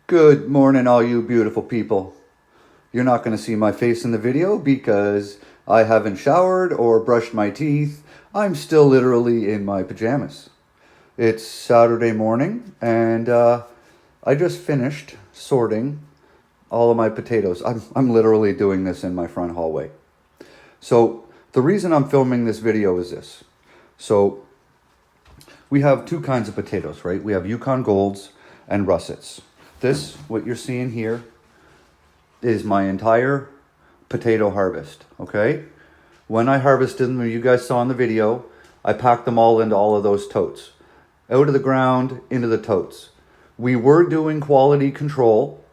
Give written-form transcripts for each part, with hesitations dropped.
Good morning, all you beautiful people. You're not going to see my face in the video because I haven't showered or brushed my teeth. I'm still literally in my pajamas. It's Saturday morning and I just finished sorting all of my potatoes. I'm literally doing this in my front hallway. So the reason I'm filming this video is this. So we have two kinds of potatoes, right? We have Yukon Golds and Russets. This, what you're seeing here, is my entire potato harvest, okay? When I harvested them, you guys saw in the video, I packed them all into all of those totes. Out of the ground, into the totes. We were doing quality control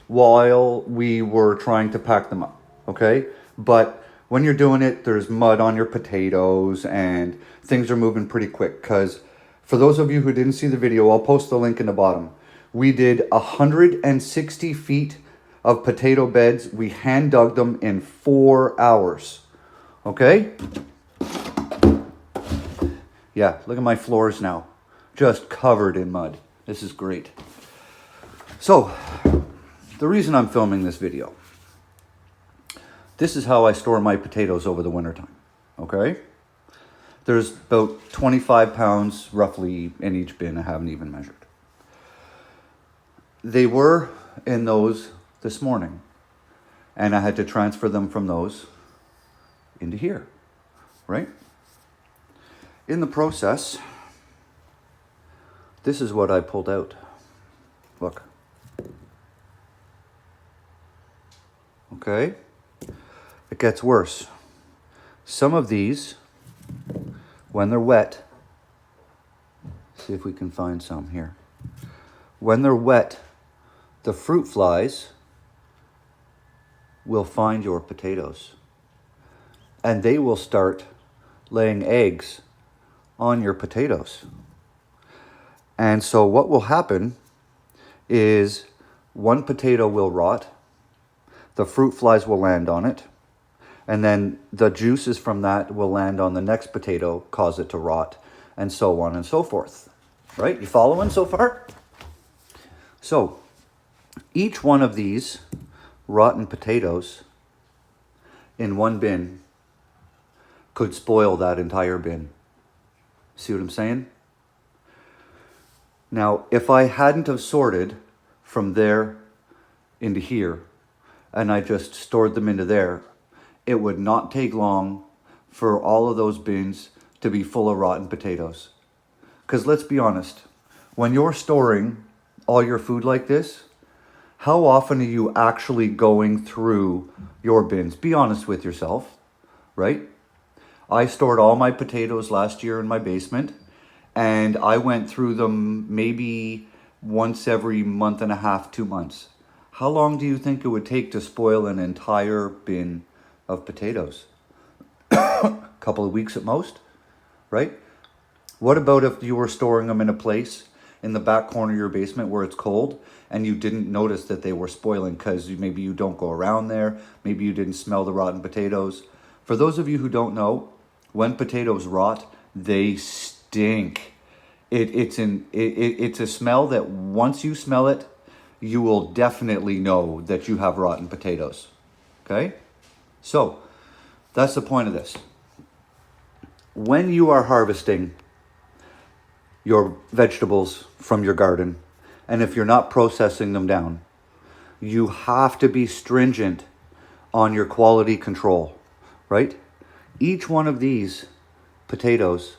while we were trying to pack them up, okay? But when you're doing it, there's mud on your potatoes and things are moving pretty quick. Because for those of you who didn't see the video, I'll post the link in the bottom. We did 160 feet of potato beds. We hand dug them in 4 hours. Okay? Yeah, look at my floors now. Just covered in mud. This is great. So, the reason I'm filming this video. This is how I store my potatoes over the wintertime. Okay? There's about 25 pounds roughly in each bin. I haven't even measured. They were in those this morning, and I had to transfer them from those into here, right? In the process, this is what I pulled out. Look. Okay? It gets worse. Some of these, when they're wet, see if we can find some here. When they're wet, the fruit flies will find your potatoes and they will start laying eggs on your potatoes. And so what will happen is one potato will rot, the fruit flies will land on it, and then the juices from that will land on the next potato, cause it to rot, and so on and so forth. Right? You following so far? So, each one of these rotten potatoes in one bin could spoil that entire bin. See what I'm saying? Now, if I hadn't have sorted from there into here, and I just stored them into there, it would not take long for all of those bins to be full of rotten potatoes. Because let's be honest, when you're storing all your food like this, how often are you actually going through your bins? Be honest with yourself, right? I stored all my potatoes last year in my basement, and I went through them maybe once every month and a half, 2 months. How long do you think it would take to spoil an entire bin of potatoes? A couple of weeks at most, right? What about if you were storing them in a place in the back corner of your basement where it's cold and you didn't notice that they were spoiling because maybe you don't go around there, maybe you didn't smell the rotten potatoes. For those of you who don't know, when potatoes rot, they stink. It's a smell that once you smell it, you will definitely know that you have rotten potatoes. Okay? So, that's the point of this. When you are harvesting your vegetables from your garden, and if you're not processing them down, you have to be stringent on your quality control, right? Each one of these potatoes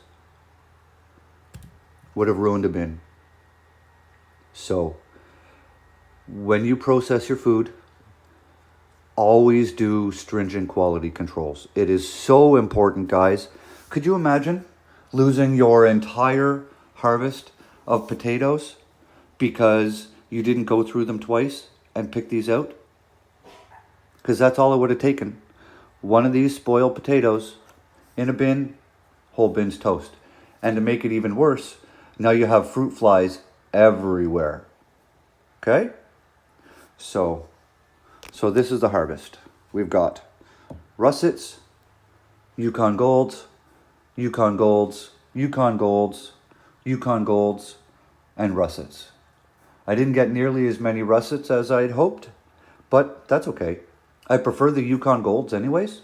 would have ruined a bin. So, when you process your food, always do stringent quality controls. It is so important, guys. Could you imagine losing your entire harvest of potatoes because you didn't go through them twice and pick these out? Because that's all it would have taken. One of these spoiled potatoes in a bin, whole bin's toast. And to make it even worse, now you have fruit flies everywhere. Okay? So this is the harvest. We've got Russets, Yukon Golds, Yukon Golds, Yukon Golds, Yukon Golds, and Russets. I didn't get nearly as many russets as I'd hoped, but that's okay. I prefer the Yukon Golds anyways.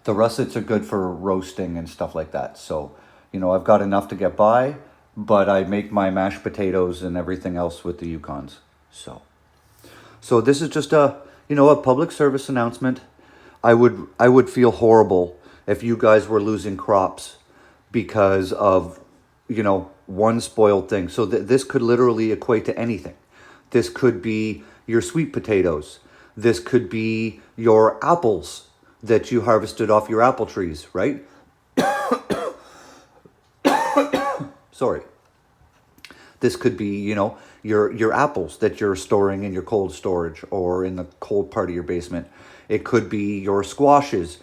The russets are good for roasting and stuff like that. So, I've got enough to get by, but I make my mashed potatoes and everything else with the Yukons. So this is just a public service announcement. I would feel horrible if you guys were losing crops because of, one spoiled thing. So this could literally equate to anything. This could be your sweet potatoes. This could be your apples that you harvested off your apple trees, right? Sorry. This could be, your apples that you're storing in your cold storage or in the cold part of your basement. It could be your squashes,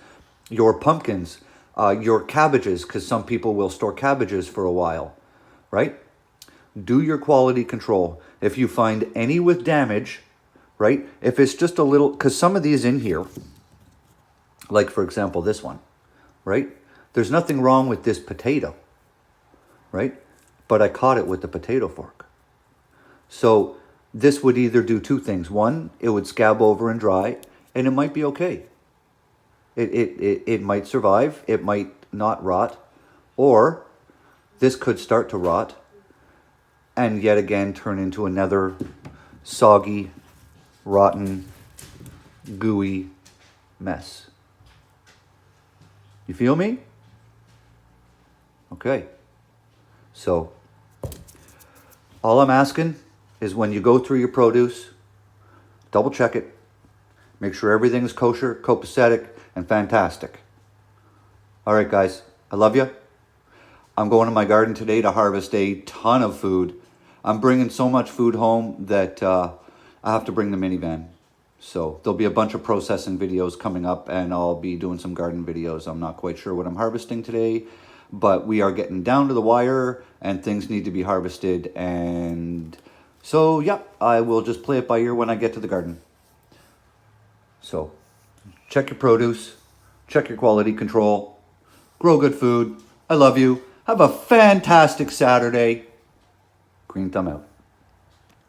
your pumpkins, your cabbages, because some people will store cabbages for a while, right? Do your quality control. If you find any with damage, right? If it's just a little, because some of these in here, like for example, this one, right? There's nothing wrong with this potato, right? But I caught it with the potato fork. So this would either do two things. One, it would scab over and dry, and it might be okay. It might survive. It might not rot. Or this could start to rot and yet again turn into another soggy, rotten, gooey mess. You feel me? Okay. So all I'm asking is when you go through your produce, double check it. Make sure everything's kosher, copacetic, and fantastic. All right, guys, I love you. I'm going to my garden today to harvest a ton of food. I'm bringing so much food home that I have to bring the minivan. So there'll be a bunch of processing videos coming up, and I'll be doing some garden videos. I'm not quite sure what I'm harvesting today, but we are getting down to the wire, and things need to be harvested. And so, yeah, I will just play it by ear when I get to the garden. So check your produce, check your quality control, grow good food. I love you. Have a fantastic Saturday. Green thumb out.